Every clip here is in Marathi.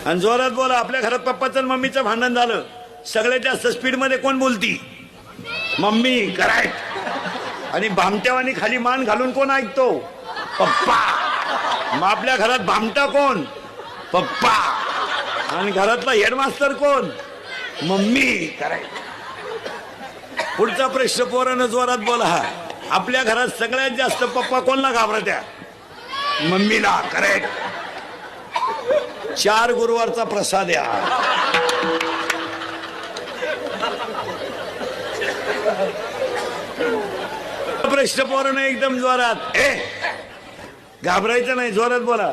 आणि जोरात बोला. आपल्या घरात पप्पाचं आणि मम्मीचं भांडण झालं, सगळ्यात जास्त स्पीड मध्ये कोण बोलती? मम्मी. करेक्ट. आणि भामट्यावानी खाली मान घालून कोण ऐकतो? पप्पा. मग आपल्या घरात भामटा कोण? पप्पा. आणि घरातला हेडमास्टर कोण? मम्मी. करेक्ट. पुढचा प्रश्न पोरानं जोरात बोला. आपल्या घरात सगळ्यात जास्त पप्पा कोणला घाबरत्या? मम्मीला. करेक्ट. 4 गुरुवारचा प्रसाद या. प्रश्न पोरानं एकदम जोरात. घाबरायचं नाही, जोरात बोला.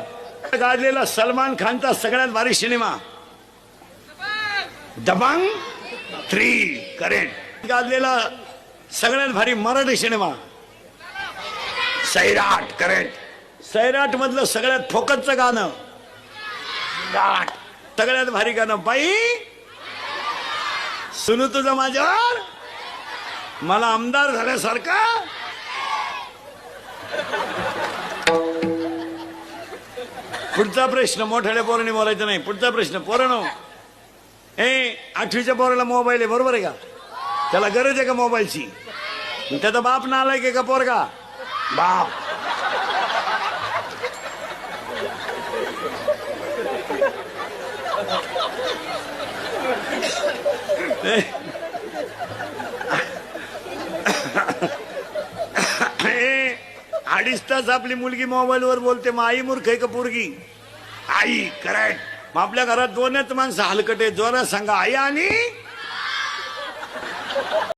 गाजलेला सलमान खानचा सगळ्यात भारी सिनेमा दबंग 3. करेक्ट. गाजलेला सगळ्यात भारी मराठी सिनेमा सैराट. करेक्ट. सैराट मधलं सगळ्यात फोकसचं गाणं सगळ्यात भारी गाणं बाई सुनू तुझं माझ्यावर, मला आमदार झाल्यासारखा. पुढचा प्रश्न मोठ्याल्या पोरांनी बोलायचं नाही. पुढचा प्रश्न पोरांनो, 8वीच्या पोराला मोबाईल आहे, बरोबर आहे का? त्याला गरज आहे का मोबाईलची? त्याचा बाप नालायक आहे का पोरगा? बाप. अडीच तास आपली मुलगी मोबाईलवर बोलते, मग आई मूर्ख आहे का पोरगी? आई. करेक्ट. मग आपल्या घरात 2च माणसं हलकट आहे, जोरात सांगा आई आणि